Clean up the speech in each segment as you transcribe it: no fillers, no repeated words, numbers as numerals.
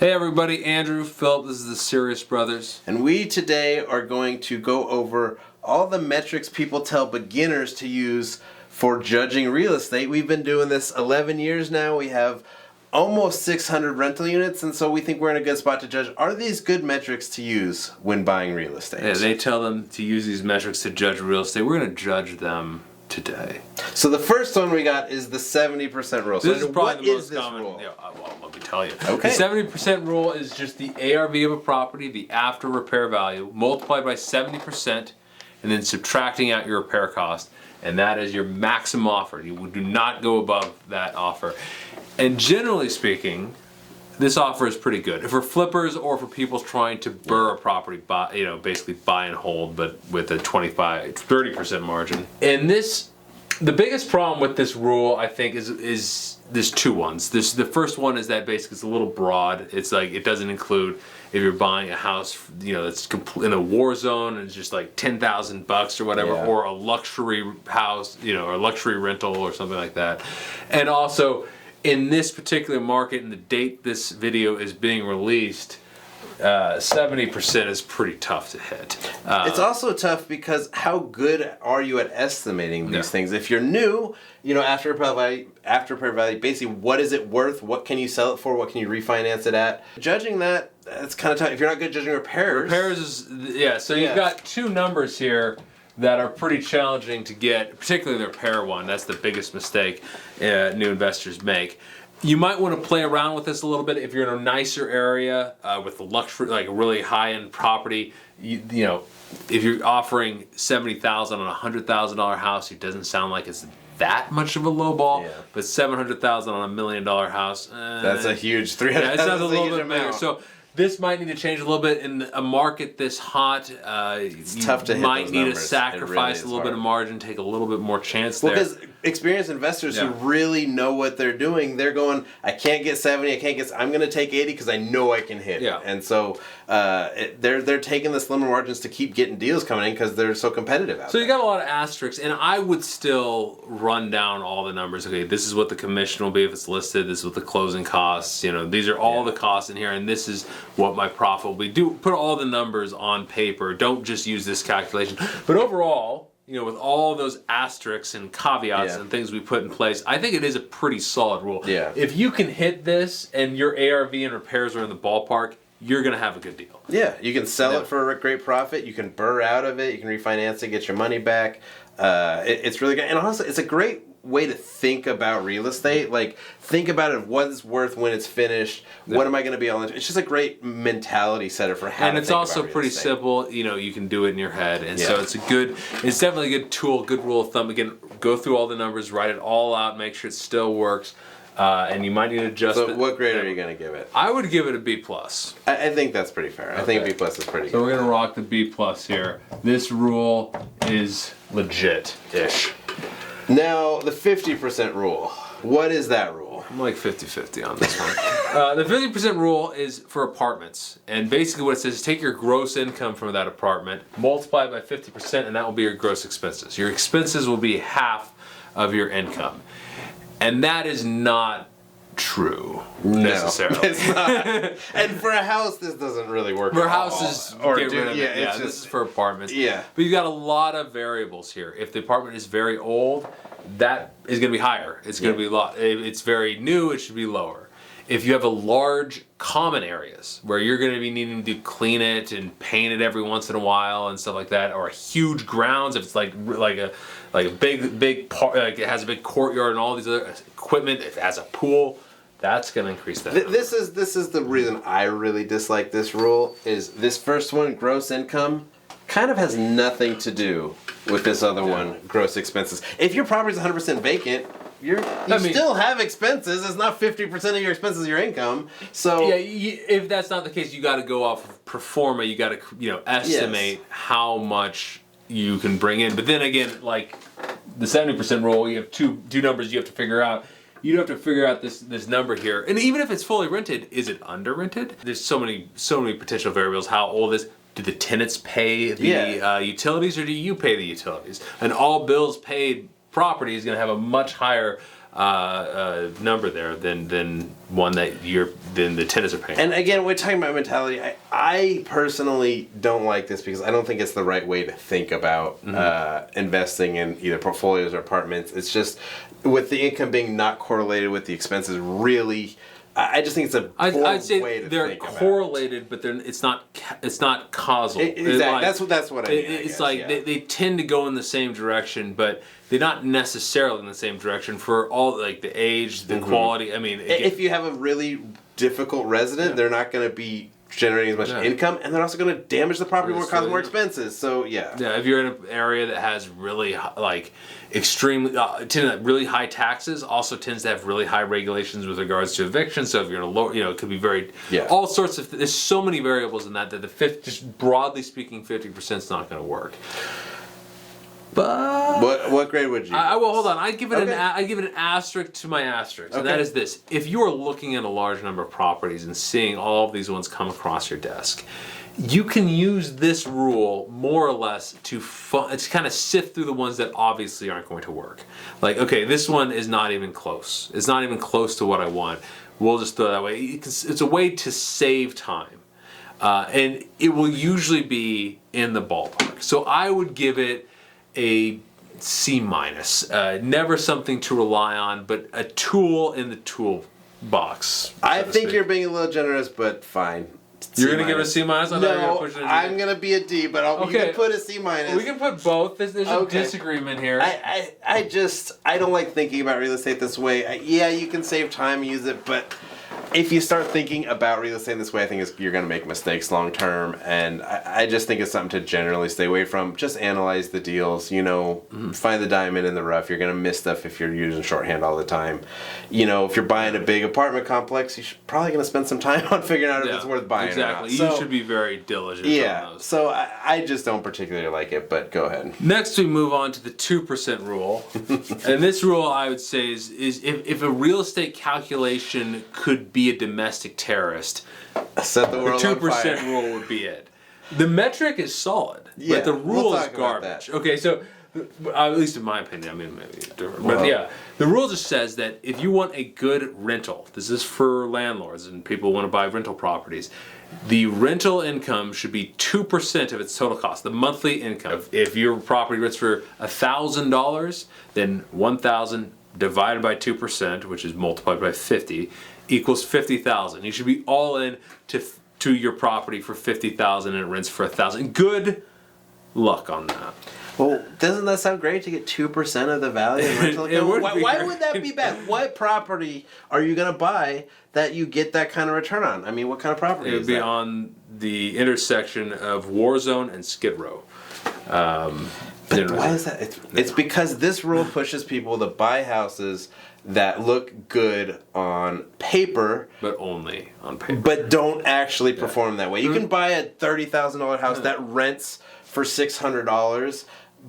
Hey everybody, Andrew, Phillip, this is the Serious Brothers. And we today are going to go over all the metrics people tell beginners to use for judging real estate. We've been doing this 11 years now. We have almost 600 rental units, and so we think we're in a good spot to judge. Are these good metrics to use when buying real estate? Yeah, they tell them to use these metrics to judge real estate. We're going to judge them today. So the first one we got is the 70% rule. This So is probably the most this common. rule? Yeah, well, let me tell you. Okay. The 70% rule is just the ARV of a property, the after repair value, multiplied by 70%, and then subtracting out your repair cost. And that is your maximum offer. You do not go above that offer. And generally speaking, this offer is pretty good for flippers or for people trying to burr a property, basically buy and hold, but with a 30% margin. And the biggest problem with this rule, I think, is there's two ones. The first one is that basically it's a little broad. It's like it doesn't include if you're buying a house, that's in a war zone and it's just like $10,000 or whatever, or a luxury house, or a luxury rental or something like that. And also, in this particular market and the date this video is being released, 70% is pretty tough to hit. It's also tough because how good are you at estimating these things? If you're new, after repair value, basically what is it worth? What can you sell it for? What can you refinance it at? Judging that, it's kind of tough. If you're not good judging repairs. Repairs is, so you've got two numbers here that are pretty challenging to get, particularly the repair one. That's the biggest mistake new investors make. You might want to play around with this a little bit if you're in a nicer area with a luxury, like a really high-end property. If you're offering $70,000 on a $100,000 house, it doesn't sound like it's that much of a low ball. Yeah. But $700,000 on $1 million house, that's a huge $300,000. Yeah, it sounds a little bit bigger. So this might need to change a little bit in a market this hot. It's tough to hit might those need numbers. to sacrifice a little hard. bit of margin, take a little bit more chance there. Because experienced investors who really know what they're doing, they're going, I can't get 70, I'm going to take 80 because I know I can hit it. And so they're taking the slimmer margins to keep getting deals coming in because they're so competitive out there. So you got a lot of asterisks, and I would still run down all the numbers. Okay, this is what the commission will be if it's listed. This is what the closing costs. These are all the costs in here, and this is what my profit will be. Put all the numbers on paper. Don't just use this calculation. But overall, with all those asterisks and caveats and things we put in place, I think it is a pretty solid rule. Yeah. If you can hit this and your ARV and repairs are in the ballpark, you're going to have a good deal. Yeah, you can sell it for a great profit. You can burr out of it. You can refinance it, get your money back. It's really good. And also, it's a great way to think about real estate. Like, think about it, what it's worth when it's finished. What am I going to be all into? It's just a great mentality setter for how to think about real estate. And it's also pretty simple. You can do it in your head. And so it's definitely a good tool, good rule of thumb. Again, go through all the numbers, write it all out, make sure it still works. And you might need to adjust it. So what grade are you going to give it? I would give it a B+. I think that's pretty fair. I think a B+ is pretty good. So we're going to rock the B+ here. This rule is legit-ish. Now, the 50% rule. What is that rule? I'm like 50-50 on this one. The 50% rule is for apartments. And basically what it says is take your gross income from that apartment, multiply it by 50%, and that will be your gross expenses. Your expenses will be half of your income. And that is not true necessarily. No, it's not. And for a house, this doesn't really work. For houses, this is for apartments. Yeah. But you've got a lot of variables here. If the apartment is very old, that is going to be higher. It's going to be a lot. If it's very new, it should be lower. If you have a large common areas where you're going to be needing to clean it and paint it every once in a while and stuff like that, or huge grounds, if it's like a big park, like it has a big courtyard and all these other equipment, if it has a pool, that's going to increase that. This is the reason I really dislike this rule. Is this first one, gross income, kind of has nothing to do with this other one, gross expenses. If your property is 100% vacant, you still have expenses. It's not 50% of your expenses your income. So if that's not the case, you got to go off of pro forma. You got to estimate how much you can bring in. But then again, like the 70% rule, you have two numbers you have to figure out. You have to figure out this number here. And even if it's fully rented, is it under rented? There's so many potential variables. How old is? Do the tenants pay the utilities, or do you pay the utilities? And all bills paid property is going to have a much higher number there than one that then the tenants are paying. And again, we're talking about mentality. I personally don't like this because I don't think it's the right way to think about investing in either portfolios or apartments. It's just with the income being not correlated with the expenses, really. I just think it's a poor I'd say way to they're think about correlated, but it's not causal. Exactly. That's what I mean. It's they tend to go in the same direction, but they're not necessarily in the same direction for all like the age, the quality. I mean, if you have a really difficult resident, they're not going to be generating as much income, and they're also going to damage the property more, cause more expenses. So yeah, if you're in an area that has really extremely really high taxes, also tends to have really high regulations with regards to eviction. So if you're in a low, it could be very all sorts of. There's so many variables in that just broadly speaking, 50% is not going to work. But what grade would you? Well, hold on. I give it an asterisk to my asterisk, and that is this: if you are looking at a large number of properties and seeing all of these ones come across your desk, you can use this rule more or less to kind of sift through the ones that obviously aren't going to work. Like, okay, this one is not even close. It's not even close to what I want. We'll just throw it that way. It's a way to save time, and it will usually be in the ballpark. So I would give it a C-. Never something to rely on, but a tool in the toolbox. I think you're being a little generous, but fine. You're going to give it a C-? No, I'm going to be a D, but you can put a C-. We can put both. There's a disagreement here. I don't like thinking about real estate this way. You can save time, use it, but if you start thinking about real estate in this way, I think you're going to make mistakes long term, and I just think it's something to generally stay away from. Just analyze the deals, find the diamond in the rough. You're going to miss stuff if you're using shorthand all the time. If you're buying a big apartment complex, you're probably going to spend some time on figuring out if it's worth buying or not. Exactly. You should be very diligent on those. So I just don't particularly like it, but go ahead. Next, we move on to the 2% rule. And this rule, I would say, is if a real estate calculation could be a domestic terrorist, set the world the on fire. 2% rule would be it. The metric is solid, but the rule is garbage. Okay, so at least in my opinion, I mean maybe different, but the rule just says that if you want a good rental, this is for landlords and people who want to buy rental properties, the rental income should be 2% of its total cost, the monthly income. If your property rents for $1,000, then 1,000 divided by 2%, which is multiplied by 50, equals 50,000. You should be all in to your property for 50,000 and it rents for 1,000. Good luck on that. Well, doesn't that sound great to get 2% of the value of rental income? Why would that be bad? What property are you going to buy that you get that kind of return on? I mean, what kind of property is that? It would be on the intersection of Warzone and Skid Row. But why is that? It's because this rule pushes people to buy houses that look good on paper, but only on paper, but don't actually perform that way. You can buy a $30,000 house that rents for $600,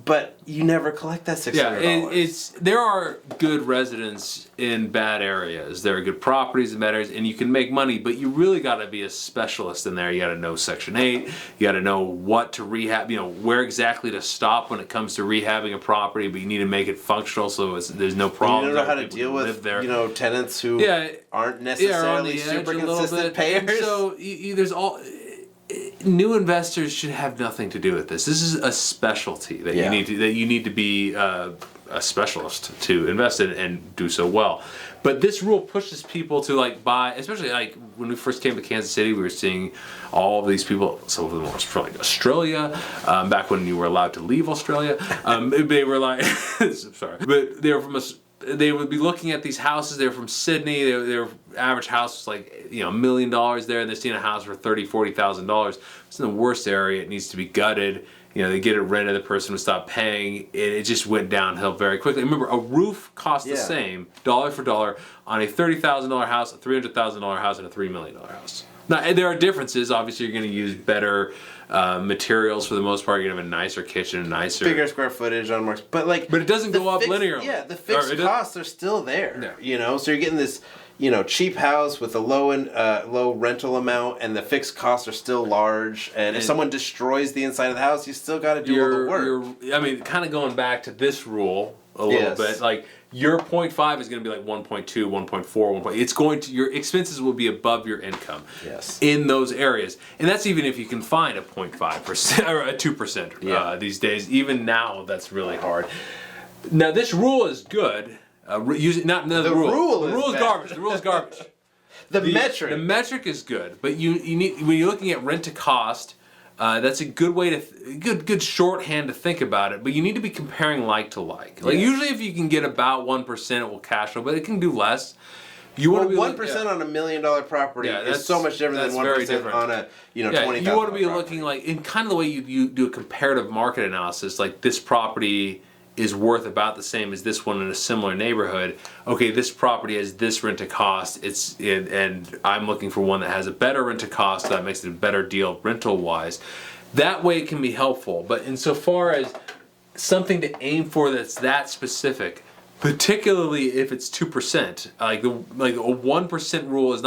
but you never collect that $600. There are good residents in bad areas. There are good properties in bad areas, and you can make money, but you really got to be a specialist in there. You got to know Section 8. You got to know what to rehab, where exactly to stop when it comes to rehabbing a property, but you need to make it functional so there's no problem. You don't know how to deal with tenants who aren't necessarily super consistent payers. And so there's new investors should have nothing to do with this. This is a specialty that you need to be a specialist to invest in and do so well. But this rule pushes people to buy, especially when we first came to Kansas City, we were seeing all of these people. Some of them were from Australia, back when you were allowed to leave Australia. They were sorry, but they were from they would be looking at these houses. They were from Sydney. Their average house was $1 million there, and they're seeing a house for $30,000-$40,000. It's in the worst area. It needs to be gutted. They get it rented. The person would stop paying. It just went downhill very quickly. Remember, a roof costs the same, dollar for dollar, on a $30,000 house, a $300,000 house, and a $3 million house. Now, there are differences. Obviously, you're going to use better materials for the most part. You're going to have a nicer kitchen, bigger square footage on more. But it doesn't go up linearly. Yeah, the fixed costs are still there. Yeah. So you're getting this, cheap house with a low rental amount, and the fixed costs are still large. And if someone destroys the inside of the house, you still got to do all the work. Kind of going back to this rule a little bit, your 0.5 is going to be like 1.2, 1.4, 1. It's going to, your expenses will be above your income. Yes. In those areas, and that's even if you can find a 0.5% or a 2% these days. Even now, that's really hard. Now, this rule is good. The rule is garbage. The rule is garbage. The metric. The metric is good, but you need, when you're looking at rent to cost. That's a good way to good shorthand to think about it. But you need to be comparing like to like. Like usually, if you can get about 1%, it will cash flow, but it can do less. You want to be 1% on $1 million property is so much different than 1% on a $20,000. You want to be looking like in kind of the way you do a comparative market analysis. Like this property is worth about the same as this one in a similar neighborhood. Okay, this property has this rent to cost. And I'm looking for one that has a better rent to cost, so that makes it a better deal rental wise. That way it can be helpful. But insofar as something to aim for that's that specific, particularly if it's 2%, like a 1% rule is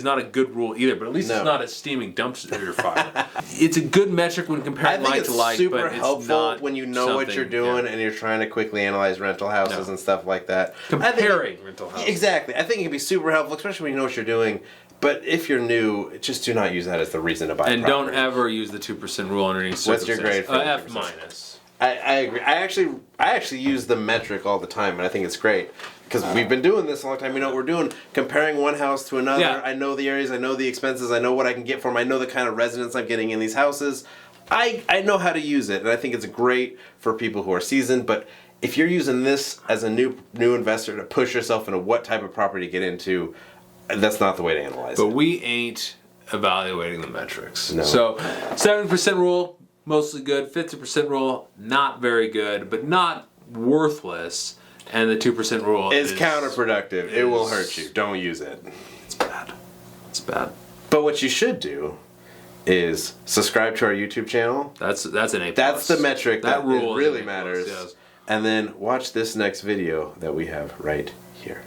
not a good rule either. But at least it's not a steaming dumpster fire. It's a good metric when comparing like to like. Super but helpful it's not when you know what you're doing and you're trying to quickly analyze rental houses and stuff like that. Comparing rental houses. Exactly, I think it can be super helpful, especially when you know what you're doing. But if you're new, just do not use that as the reason to buy. And property. Don't ever use the 2% rule under any circumstances. What's your grade for F minus. I agree. I actually use the metric all the time, and I think it's great because we've been doing this a long time. We know what we're doing, comparing one house to another. Yeah. I know the areas, I know the expenses, I know what I can get for them. I know the kind of residents I'm getting in these houses. I know how to use it, and I think it's great for people who are seasoned. But if you're using this as a new investor to push yourself into what type of property to get into, that's not the way to analyze it. But we ain't evaluating the metrics. No. So 70% rule, mostly good. 50% rule, not very good, but not worthless. And the 2% rule is counterproductive. It will hurt you. Don't use it. It's bad. It's bad. But what you should do is subscribe to our YouTube channel. That's an A+. That's the metric that rule really matters. Yes. And then watch this next video that we have right here.